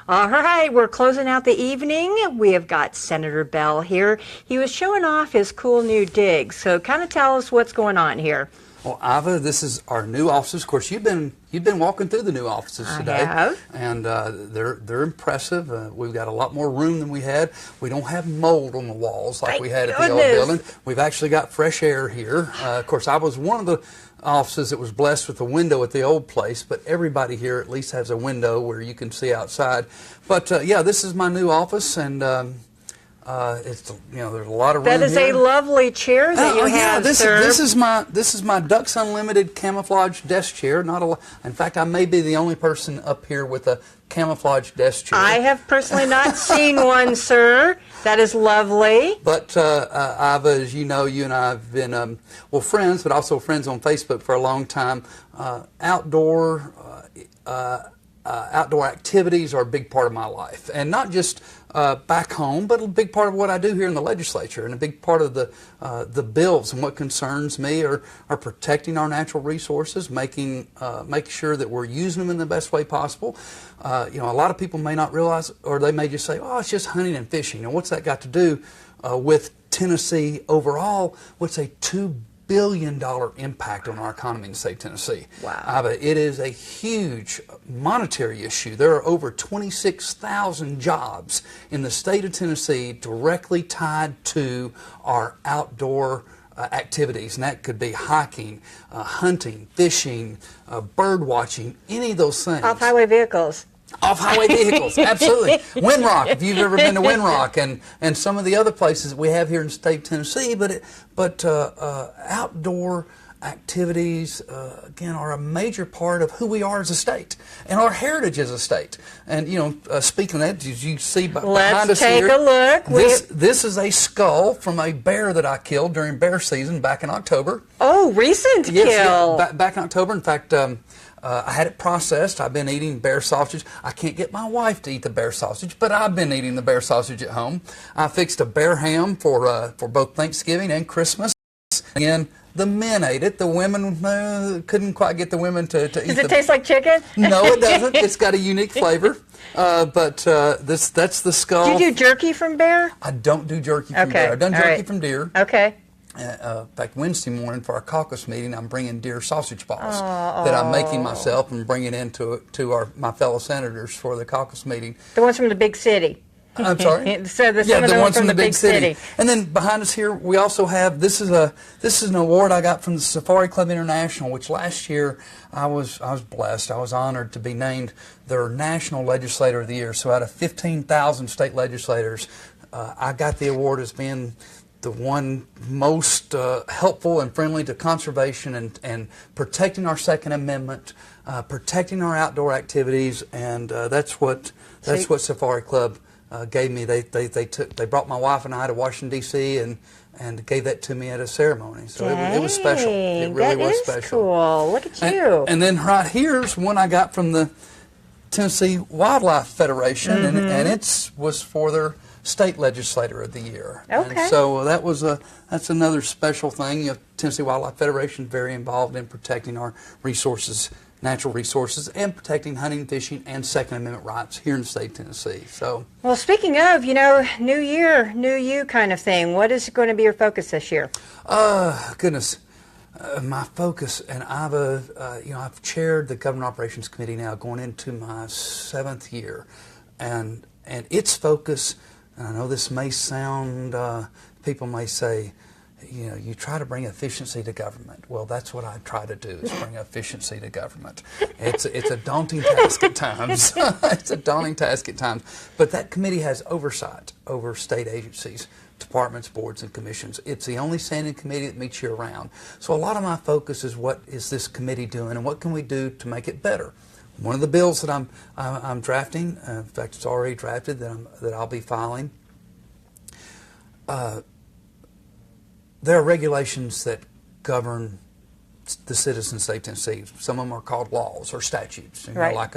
All right, we're closing out the evening. We have got Senator Bell here. He was showing off his cool new dig, so kind of tell us what's going on here. Well, Iva, this is our new offices. Of course, you've been walking through the new offices today, I have. and they're impressive. We've got a lot more room than we had. We don't have mold on the walls like we had at the old building. We've actually got fresh air here. Of course, I was one of the offices that was blessed with a window at the old place, but everybody here at least has a window where you can see outside. But yeah, this is my new office, and it's, there's a lot of room. That is here. a lovely chair that you have, sir. This is my Ducks Unlimited camouflage desk chair. In fact, I may be the only person up here with a camouflage desk chair. I have personally not seen one, sir. That is lovely. But Iva, as you know, you and I have been friends, but also friends on Facebook for a long time. Outdoor activities are a big part of my life, and not just back home, but a big part of what I do here in the legislature, and a big part of the bills and what concerns me are protecting our natural resources, making sure that we're using them in the best way possible. A lot of people may not realize, or they may just say, "Oh, it's just hunting and fishing." And what's that got to do with Tennessee overall? What's a $2 billion impact on our economy in the state of Tennessee? Wow. It is a huge monetary issue. There are over 26,000 jobs in the state of Tennessee directly tied to our outdoor activities, and that could be hiking, hunting, fishing, bird watching, any of those things. Off-highway vehicles. Off-highway vehicles, absolutely. Windrock, if you've ever been to Windrock, and some of the other places that we have here in the state of Tennessee, but outdoor activities, again, are a major part of who we are as a state and our heritage as a state. And, speaking of that, as you see behind us here, let's take a look. This is a skull from a bear that I killed during bear season back in October. Oh, recent kill. Yeah, back in October. In fact, I had it processed. I've been eating bear sausage. I can't get my wife to eat the bear sausage, but I've been eating the bear sausage at home. I fixed a bear ham for both Thanksgiving and Christmas. Again, the men ate it. The women couldn't quite get the women to eat it. Does it taste like chicken? No, it doesn't. It's got a unique flavor. But that's the skull. Do you do jerky from bear? I don't do jerky from bear. I've done jerky from deer. Okay. In fact, Wednesday morning for our caucus meeting, I'm bringing deer sausage balls that I'm making myself and bringing into my fellow senators for the caucus meeting. The ones from the big city. I'm sorry. So the ones from the big city. And then behind us here, we also have this is an award I got from the Safari Club International, which last year I was blessed. I was honored to be named their National Legislator of the Year. So out of 15,000 state legislators, I got the award as being the one most helpful and friendly to conservation and protecting our Second Amendment, protecting our outdoor activities, and that's what Safari Club gave me. They brought my wife and I to Washington D.C. and gave that to me at a ceremony. So it was special. It really was special. Cool. Look at you. And then right here's one I got from the Tennessee Wildlife Federation, and it was for their State Legislator of the Year. Okay. And so that's another special thing. Tennessee Wildlife Federation is very involved in protecting our resources, natural resources, and protecting hunting, fishing, and Second Amendment rights here in the state of Tennessee. So, well, speaking of, new year, new you kind of thing, what is going to be your focus this year? Goodness. My focus, and I've chaired the Government Operations Committee now going into my 7th year, and its focus, and I know this may sound, people may say, you try to bring efficiency to government. Well, that's what I try to do, is bring efficiency to government. It's a daunting task at times. It's a daunting task at times. But that committee has oversight over state agencies, departments, boards, and commissions. It's the only standing committee that meets year-round. So a lot of my focus is what is this committee doing and what can we do to make it better. One of the bills that I'm drafting, in fact, it's already drafted, that I'll be filing. There are regulations that govern the citizens of the state of Tennessee. Some of them are called laws or statutes. Right. Like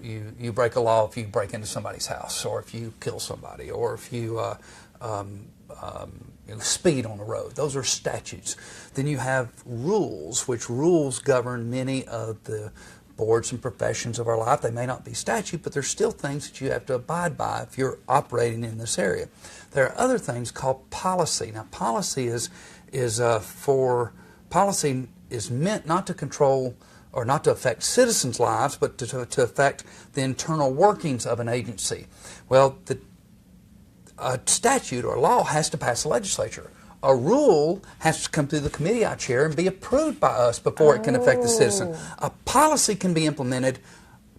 you break a law if you break into somebody's house, or if you kill somebody, or if you speed on the road. Those are statutes. Then you have rules, which rules govern many of the boards and professions of our life. They may not be statute, but there's still things that you have to abide by if you're operating in this area. There are other things called policy. Now, policy is meant not to control or not to affect citizens' lives, but to affect the internal workings of an agency. Well, a statute or a law has to pass the legislature. A rule has to come through the committee I chair and be approved by us before it can affect the citizen. A policy can be implemented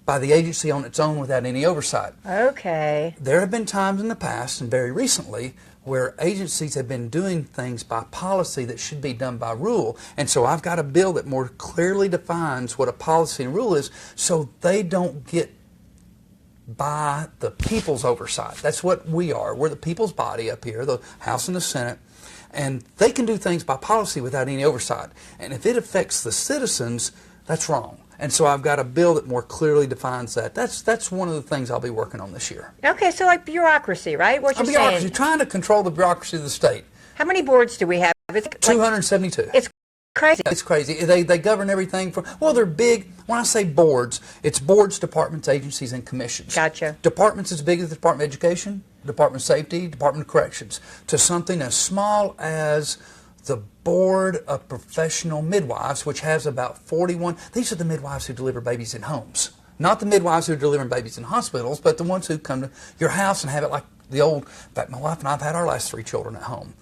by the agency on its own without any oversight. Okay. There have been times in the past, and very recently, where agencies have been doing things by policy that should be done by rule. And so I've got a bill that more clearly defines what a policy and rule is so they don't get by the people's oversight. That's what we are. We're the people's body up here, the House and the Senate. And they can do things by policy without any oversight. And if it affects the citizens, that's wrong. And so I've got a bill that more clearly defines that. That's one of the things I'll be working on this year. Okay, so like bureaucracy, right? What you're Bureaucracy, saying. trying to control the bureaucracy of the state. How many boards do we have? It's 272. It's crazy. It's crazy. They govern everything from, well, they're big. When I say boards, it's boards, departments, agencies, and commissions. Gotcha. Departments as big as the Department of Education, Department of Safety, Department of Corrections, to something as small as the Board of Professional Midwives, which has about 41. These are the midwives who deliver babies in homes. Not the midwives who are delivering babies in hospitals, but the ones who come to your house and have it like the old. In fact, my wife and I have had our last 3 children at home.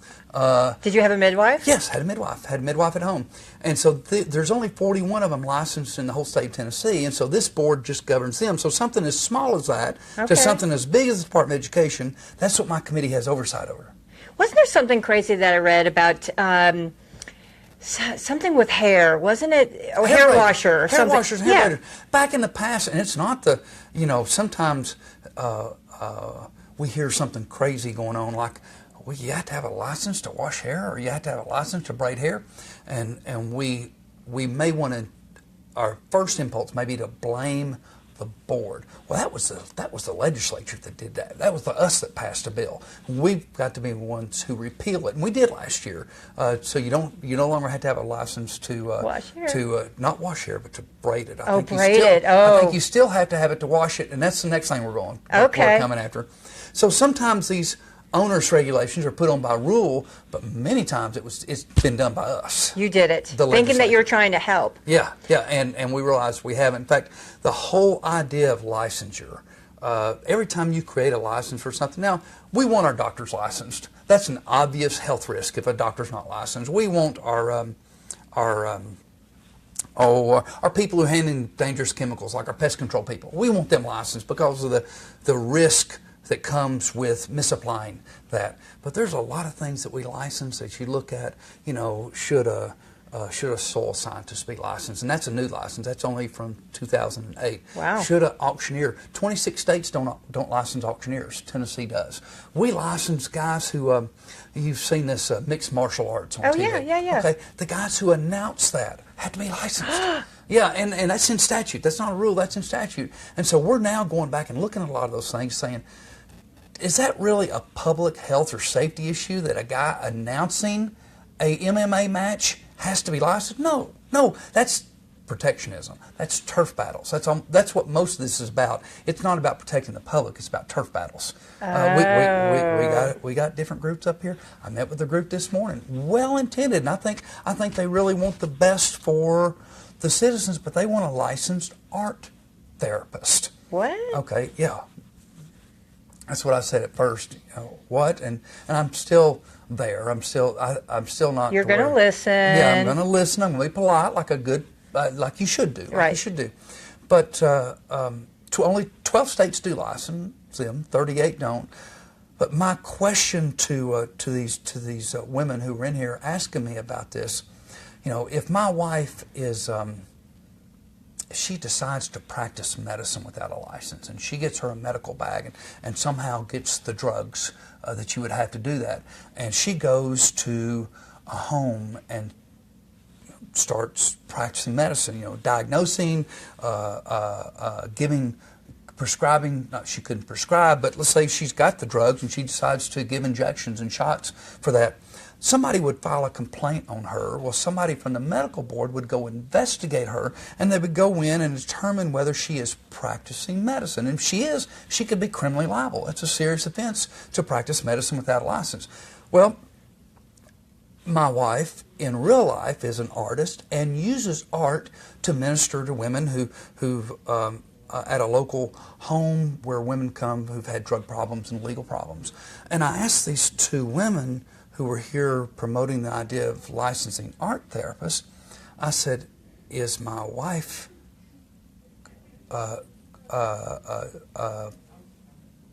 Did you have a midwife? Yes, had a midwife at home. And so there's only 41 of them licensed in the whole state of Tennessee, and so this board just governs them. So something as small as that to something as big as the Department of Education, that's what my committee has oversight over. Wasn't there something crazy that I read about something with hair? Wasn't it? Or hair washer or something? Hair washers, hair braiders. Back in the past, and it's not the, sometimes we hear something crazy going on like, well, you have to have a license to wash hair, or you have to have a license to braid hair, and we may want to, our first impulse may be to blame the board. Well, that was the legislature that did that. That was us that passed a bill. We've got to be the ones who repeal it, and we did last year. So you no longer have to have a license to wash hair. Not wash hair, but to braid it. I think you still have to have it to wash it, and that's the next thing we're coming after. So sometimes these onerous regulations are put on by rule, but many times it's been done by us. You did it, thinking that you're trying to help. Yeah, and we realized we haven't. In fact, the whole idea of licensure, every time you create a license for something, now, we want our doctors licensed. That's an obvious health risk if a doctor's not licensed. We want our people who handle dangerous chemicals, like our pest control people. We want them licensed because of the risk that comes with misapplying that. But there's a lot of things that we license that you look at, should a soil scientist be licensed? And that's a new license. That's only from 2008. Wow. Should an auctioneer? 26 states don't license auctioneers. Tennessee does. We license guys who, you've seen this mixed martial arts on TV. Yeah. Okay, the guys who announce that have to be licensed. Yeah, and that's in statute. That's not a rule. That's in statute. And so we're now going back and looking at a lot of those things saying, is that really a public health or safety issue that a guy announcing a MMA match has to be licensed? No, that's protectionism. That's turf battles. That's what most of this is about. It's not about protecting the public. It's about turf battles. We got different groups up here. I met with a group this morning, well intended, and I think they really want the best for the citizens, but they want a licensed art therapist. What? Okay, yeah. That's what I said at first. What? And I'm still there. I'm still not. You're going to listen. Yeah, I'm going to listen. I'm going to be polite, like a good, like you should do. Right. You should do. But only 12 states do license them. 38 don't. But my question to these women who were in here asking me about this, if my wife is. She decides to practice medicine without a license, and she gets her a medical bag and somehow gets the drugs that you would have to do that, and she goes to a home and starts practicing medicine, diagnosing, giving, prescribing. Not she couldn't prescribe, but let's say she's got the drugs and she decides to give injections and shots for that. somebody would file a complaint on her. Well, somebody from the medical board would go investigate her, and they would go in and determine whether she is practicing medicine. And if she is, she could be criminally liable. It's a serious offense to practice medicine without a license. Well, my wife in real life is an artist and uses art to minister to women who've at a local home where women come who've had drug problems and legal problems. And I asked these two women who were here promoting the idea of licensing art therapists, I said, is my wife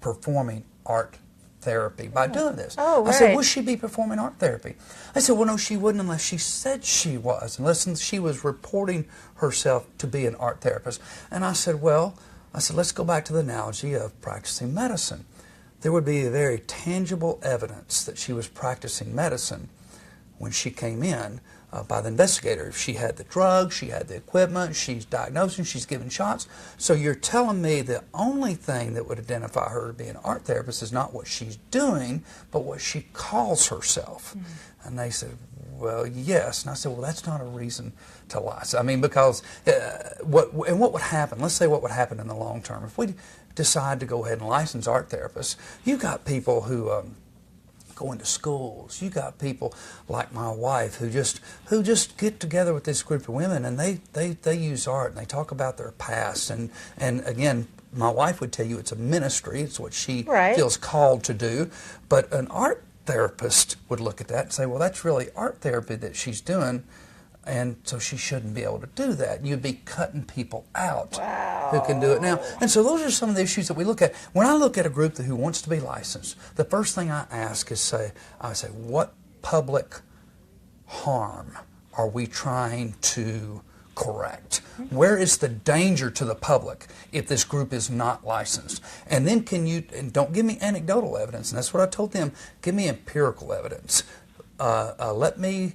performing art therapy by doing this? Oh, right. I said, would she be performing art therapy? I said, well, no, she wouldn't unless she said she was, unless she was reporting herself to be an art therapist. And I said, well, let's go back to the analogy of practicing medicine. There would be a very tangible evidence that she was practicing medicine when she came in by the investigator. If she had the drugs, she had the equipment, she's diagnosing, she's giving shots. So you're telling me the only thing that would identify her to be an art therapist is not what she's doing, but what she calls herself. Mm-hmm. And they said, well, yes. And I said, well, that's not a reason to lie. I mean, because what would happen? Let's say what would happen in the long term. If we decide to go ahead and license art therapists, you've got people who go into schools. You got people like my wife who just get together with this group of women, and they use art and they talk about their past. And again, my wife would tell you it's a ministry. It's what she feels called to do. But an art therapist would look at that and say, well, that's really art therapy that she's doing, and so she shouldn't be able to do that. You'd be cutting people out who can do it now. And so those are some of the issues that we look at. When I look at a group who wants to be licensed, the first thing I ask is I say, what public harm are we trying to correct? Where is the danger to the public if this group is not licensed? And then and don't give me anecdotal evidence, and that's what I told them, give me empirical evidence. Let me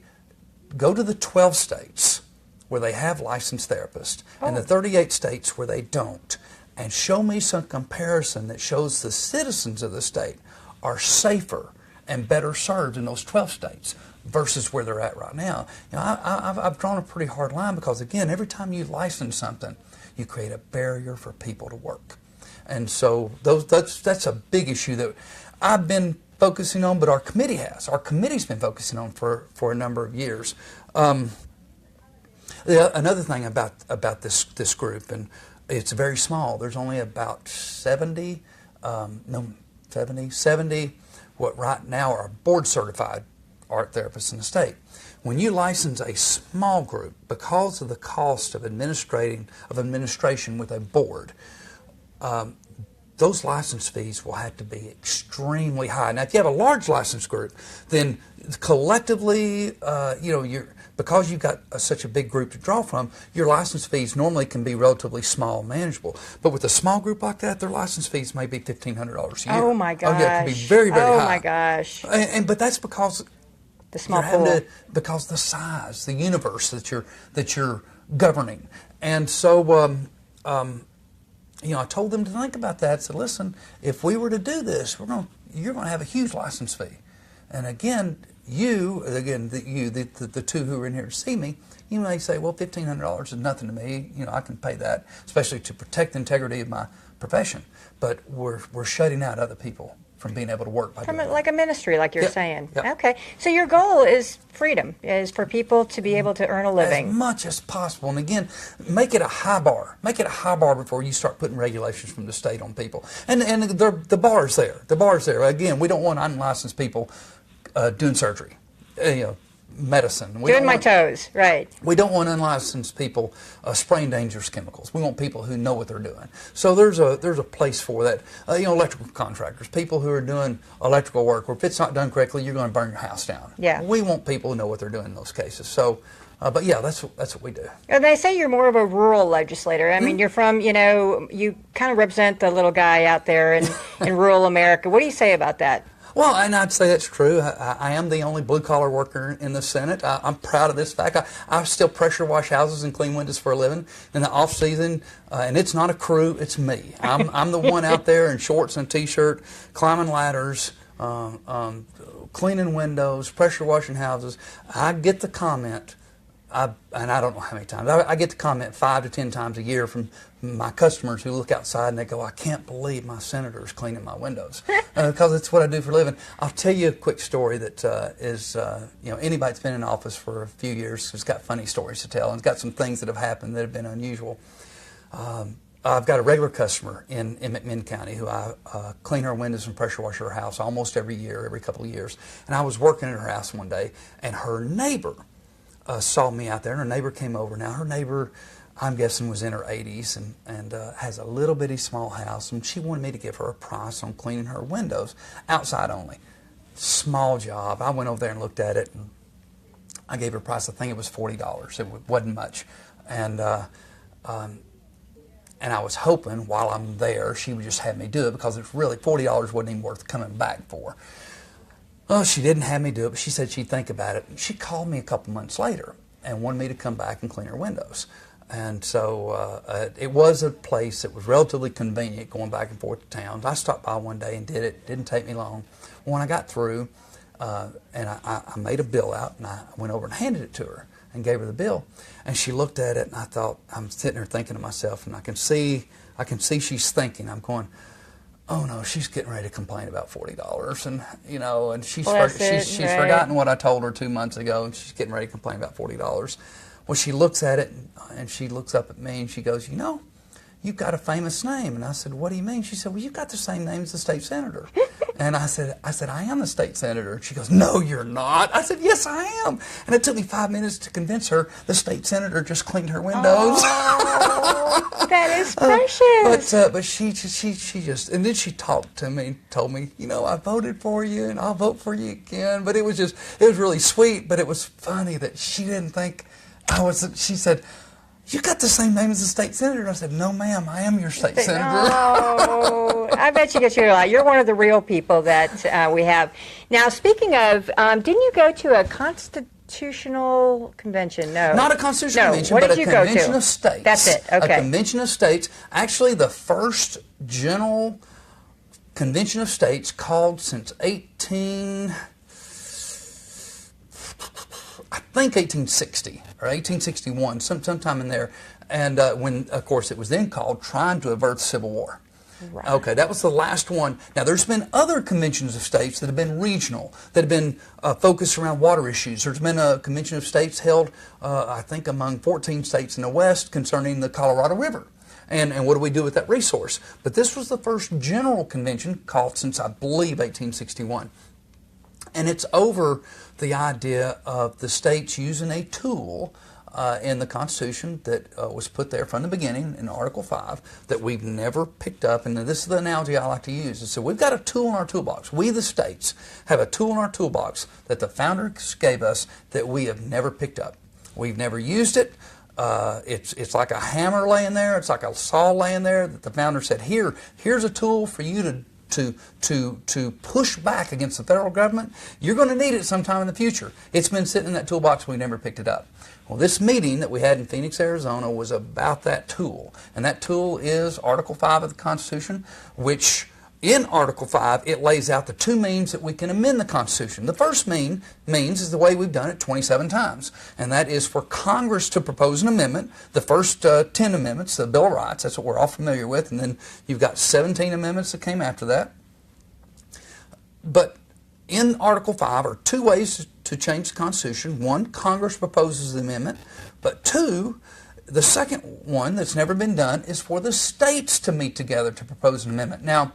go to the 12 states where they have licensed therapists and the 38 states where they don't, and show me some comparison that shows the citizens of the state are safer and better served in those 12 states versus where they're at right now. You know, I've drawn a pretty hard line because, again, every time you license something, you create a barrier for people to work. And so that's a big issue that I've been focusing on, but our committee has. Our committee's been focusing on for a number of years. Another thing about this group, and it's very small. There's only about 70 what right now are board certified art therapists in the state. When you license a small group, because of the cost of administration with a board, those license fees will have to be extremely high. Now, if you have a large license group, then collectively, because you've got such a big group to draw from, your license fees normally can be relatively small, manageable. But with a small group like that, their license fees may be $1,500 a year. Oh my gosh! Oh yeah, it can be very, very high. Oh my gosh! But that's because the small pool, because the size, the universe that you're governing, and so. I told them to think about that. I said, listen, if we were to do this, you're going to have a huge license fee. And again, the two who are in here to see me, you may say, well, $1,500 is nothing to me. I can pay that, especially to protect the integrity of my profession. But we're shutting out other people from being able to work by doing that. Like a ministry, like you're saying. Yep. Okay. So your goal is freedom, is for people to be able to earn a living. As much as possible. And again, make it a high bar. Make it a high bar before you start putting regulations from the state on people. And the bar's there. The bar's there. Again, we don't want unlicensed people doing surgery. Medicine. Doing my toes, right. We don't want unlicensed people spraying dangerous chemicals. We want people who know what they're doing. So there's a place for that. Electrical contractors, people who are doing electrical work, where if it's not done correctly, you're going to burn your house down. Yeah. We want people who know what they're doing in those cases. So, but yeah, that's what we do. And they say you're more of a rural legislator. I mean, you're from, you kind of represent the little guy out there in rural America. What do you say about that? Well, and I'd say that's true. I am the only blue-collar worker in the Senate. I'm proud of this fact. I still pressure wash houses and clean windows for a living in the off-season, and it's not a crew, it's me. I'm the one out there in shorts and a T-shirt, climbing ladders, cleaning windows, pressure washing houses, I get the comment, and I don't know how many times, I get the comment 5 to 10 times a year from my customers who look outside and they go, I can't believe my senator is cleaning my windows, because it's what I do for a living. I'll tell you a quick story that is, anybody that's been in office for a few years has got funny stories to tell, and it's got some things that have happened that have been unusual. I've got a regular customer in McMinn County who I clean her windows and pressure wash her house almost every year, every couple of years. And I was working at her house one day, and her neighbor saw me out there, and her neighbor came over. Now, her neighbor, I'm guessing, was in her 80s and has a little bitty small house, and she wanted me to give her a price on cleaning her windows, outside only. Small job. I went over there and looked at it, and I gave her a price. I think it was $40. It wasn't much. And I was hoping while I'm there she would just have me do it, because it's really $40 wasn't even worth coming back for. Well, she didn't have me do it, but she said she'd think about it. She called me a couple months later and wanted me to come back and clean her windows. And so it was a place that was relatively convenient going back and forth to town. I stopped by one day and did it. It didn't take me long. When I got through, and I made a bill out, and I went over and handed it to her and gave her the bill. And she looked at it, and I thought, I'm sitting there thinking to myself, and I can see she's thinking. I'm going, oh no, she's getting ready to complain about $40, and and she's forgotten what I told her 2 months ago, and she's getting ready to complain about $40. Well, she looks at it, and she looks up at me, and she goes, you've got a famous name. And I said, what do you mean? She said, well, you've got the same name as the state senator. And I said, I am the state senator. And she goes, no, you're not. I said, yes, I am. And it took me 5 minutes to convince her the state senator just cleaned her windows. Oh, that is precious. But she just, and then she talked to me, told me, I voted for you, and I'll vote for you again. But it was really sweet. But it was funny that she didn't think she said, you got the same name as the state senator. And I said, no, ma'am, I am your state senator. Oh, I bet you get your lot. You're one of the real people that we have. Now, speaking of, didn't you go to a constitutional convention? No. Not a constitutional convention, what but did a you go convention to? of states. That's it, okay. A convention of states. Actually, the first general convention of states called since 1860 or 1861, sometime in there, and when, of course, it was then called Trying to Avert Civil War. Right. Okay, that was the last one. Now, there's been other conventions of states that have been regional, that have been focused around water issues. There's been a convention of states held, I think, among 14 states in the West concerning the Colorado River. And what do we do with that resource? But this was the first general convention called since, I believe, 1861. And it's over the idea of the states using a tool in the Constitution that was put there from the beginning in Article 5 that we've never picked up. And this is the analogy I like to use. So we've got a tool in our toolbox. We, the states, have a tool in our toolbox that the founders gave us that we have never picked up. We've never used it. It's like a hammer laying there. It's like a saw laying there that the founder said, here's a tool for you to push back against the federal government. You're going to need it sometime in the future. It's been sitting in that toolbox. We never picked it up. Well, this meeting that we had in Phoenix, Arizona was about that tool. And that tool is Article 5 of the Constitution, which in Article 5, it lays out the two means that we can amend the Constitution. The first means is the way we've done it 27 times, and that is for Congress to propose an amendment. The first 10 amendments, the Bill of Rights, that's what we're all familiar with, and then you've got 17 amendments that came after that. But in Article 5 are two ways to change the Constitution. One, Congress proposes the amendment, but two, the second one that's never been done is for the states to meet together to propose an amendment. Now,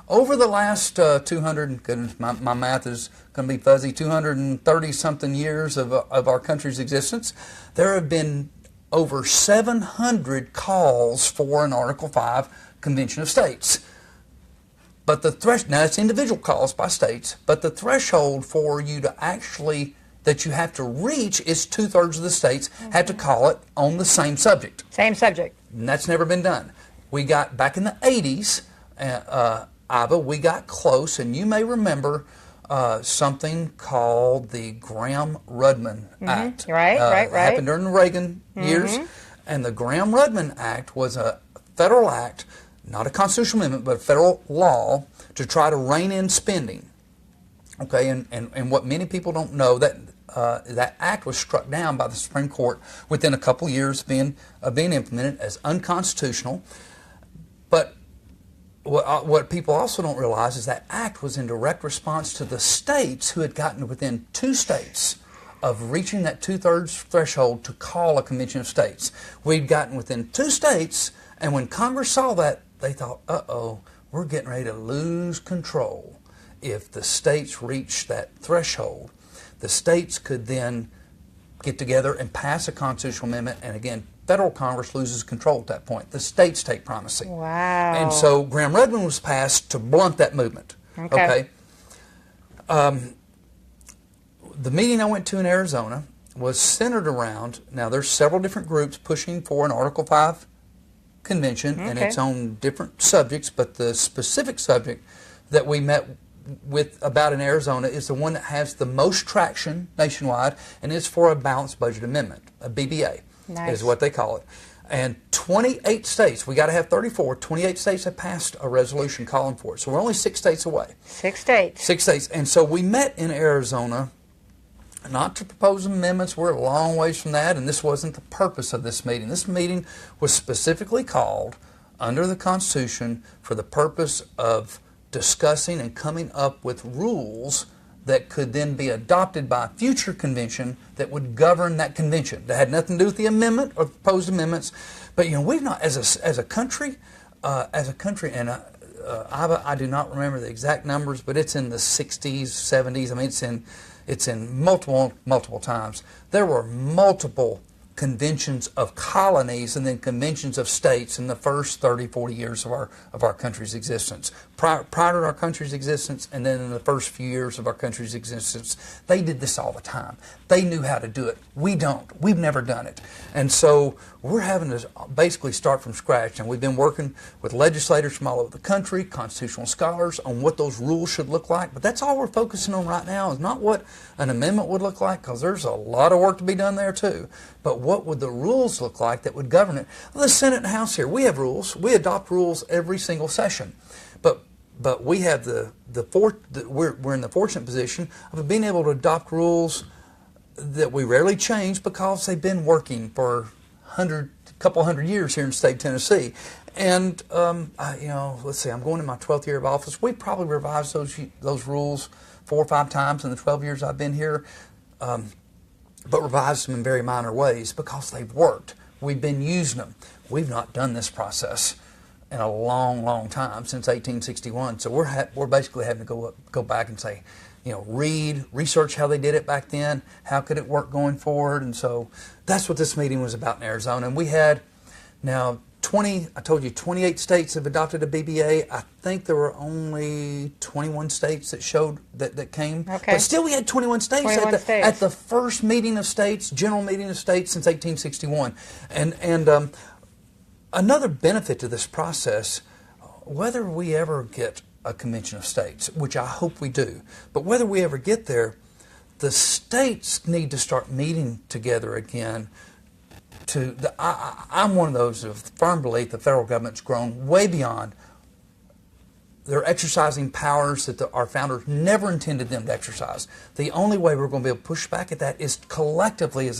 over the last 200, goodness, my math is going to be fuzzy, 230-something years of our country's existence, there have been over 700 calls for an Article 5 Convention of States. But now it's individual calls by states, but the threshold for you to actually, that you have to reach is 2/3 of the states have to call it on the same subject. Same subject. And that's never been done. We got, back in the 80s, Iva, we got close, and you may remember something called the Gramm-Rudman Act. Right. Happened during the Reagan years. And the Gramm-Rudman Act was a federal act, not a constitutional amendment, but a federal law to try to rein in spending. Okay, and what many people don't know, that that act was struck down by the Supreme Court within a couple years of being implemented as unconstitutional. But what people also don't realize is that act was in direct response to the states who had gotten within 2 states of reaching that 2/3 threshold to call a convention of states. We'd gotten within 2 states, and when Congress saw that, they thought, uh-oh, we're getting ready to lose control. If the states reach that threshold, the states could then get together and pass a constitutional amendment, and again, federal Congress loses control at that point. The states take primacy. Wow. And so Gramm-Rudman was passed to blunt that movement. Okay. The meeting I went to in Arizona was centered around, now there's several different groups pushing for an Article 5 convention and its own different subjects, but the specific subject that we met with about in Arizona is the one that has the most traction nationwide, and is for a balanced budget amendment, a BBA. Nice. Is what they call it. And 28 states, we got to have 34, 28 states have passed a resolution calling for it. So we're only 6 states away. 6 states. 6 states. And so we met in Arizona not to propose amendments. We're a long ways from that, and this wasn't the purpose of this meeting. This meeting was specifically called under the Constitution for the purpose of discussing and coming up with rules that could then be adopted by a future convention that would govern that convention. That had nothing to do with the amendment or proposed amendments. But we've not, as a country, and I do not remember the exact numbers, but it's in the 60s, 70s. I mean, it's in multiple times. There were multiple conventions of colonies and then conventions of states in the first 30, 40 years of our country's existence. Prior to our country's existence, and then in the first few years of our country's existence, they did this all the time. They knew how to do it. We don't. We've never done it. And so we're having to basically start from scratch. And we've been working with legislators from all over the country, constitutional scholars, on what those rules should look like. But that's all we're focusing on right now, is not what an amendment would look like, because there's a lot of work to be done there too. But what would the rules look like that would govern it? Well, the Senate and House here, we have rules. We adopt rules every single session. But we have we're in the fortunate position of being able to adopt rules that we rarely change because they've been working for a couple hundred years here in the state of Tennessee. And let's see, I'm going in my 12th year of office. We probably revised those rules 4 or 5 times in the 12 years I've been here, but revised them in very minor ways because they've worked. We've been using them. We've not done this process in a long time, since 1861. So we're basically having to go back and say, research how they did it back then, how could it work going forward. And so that's what this meeting was about in Arizona. And we had now 28 states have adopted a BBA. I think there were only 21 states that showed that came. Okay. But still we had 21 states, at the first meeting of states, general meeting of states since 1861. And another benefit to this process, whether we ever get a convention of states, which I hope we do, but whether we ever get there, the states need to start meeting together again. I'm one of those of firm belief the federal government's grown way beyond. They're exercising powers that our founders never intended them to exercise. The only way we're going to be able to push back at that is collectively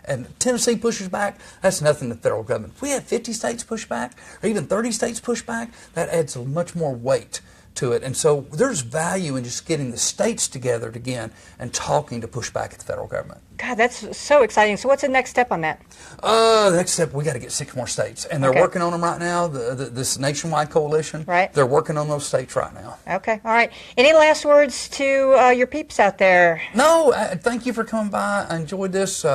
and Tennessee pushes back, that's nothing to the federal government. If we have 50 states push back, or even 30 states push back, that adds much more weight to it. And so there's value in just getting the states together again and talking to push back at the federal government. God, that's so exciting. So what's the next step on that? The next step, we got to get 6 more states. And they're working on them right now, this nationwide coalition. Right. They're working on those states right now. Okay, all right. Any last words to your peeps out there? No, thank you for coming by. I enjoyed this.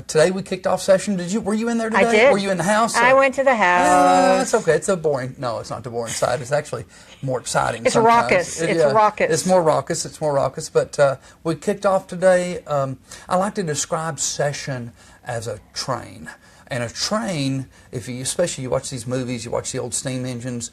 Today we kicked off session. Were you in there today? I did. Were you in the house? I went to the house. That's okay. It's boring. No, it's not the boring side. It's actually more exciting. It's sometimes. raucous. It's raucous. It's more raucous. But we kicked off today. I like to describe session as a train. And a train, especially you watch these movies, you watch the old steam engines,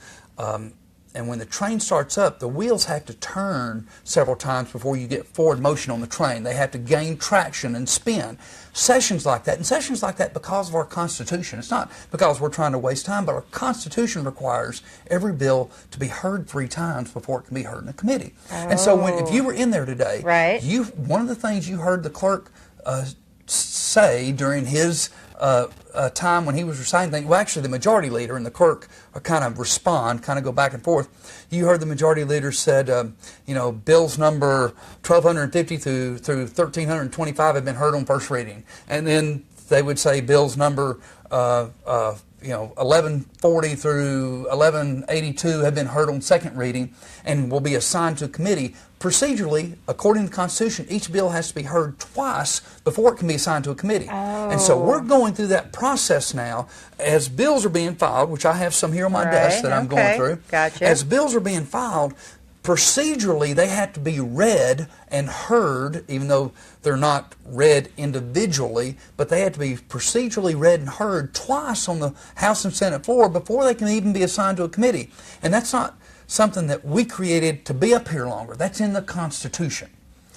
And when the train starts up, the wheels have to turn several times before you get forward motion on the train. They have to gain traction and spin. Sessions like that, and sessions like that because of our Constitution. It's not because we're trying to waste time, but our Constitution requires every bill to be heard 3 times before it can be heard in a committee. And so if you were in there today, right, one of the things you heard the clerk say during his time when he was reciting things, well, actually the majority leader and the clerk kind of respond, kind of go back and forth. You heard the majority leader said, bills number 1250 through 1325 have been heard on first reading. And then they would say bills number 1140 through 1182 have been heard on second reading and will be assigned to a committee. Procedurally, according to the Constitution, each bill has to be heard twice before it can be assigned to a committee. Oh. And so we're going through that process now as bills are being filed, which I have some here on my desk that I'm going through. Gotcha. As bills are being filed, procedurally, they have to be read and heard, even though they're not read individually, but they have to be procedurally read and heard twice on the House and Senate floor before they can even be assigned to a committee. And that's not something that we created to be up here longer. That's in the Constitution.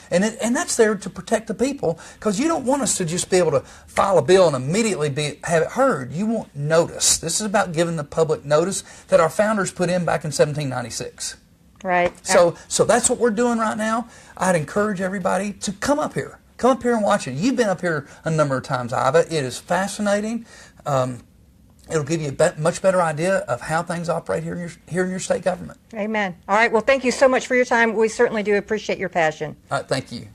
And that's there to protect the people, because you don't want us to just be able to file a bill and immediately have it heard. You want notice. This is about giving the public notice that our founders put in back in 1796. Right. So that's what we're doing right now. I'd encourage everybody to come up here. Come up here and watch it. You've been up here a number of times, Iva. It is fascinating. It'll give you a much better idea of how things operate here in your state government. Amen. All right. Well, thank you so much for your time. We certainly do appreciate your passion. All right. Thank you.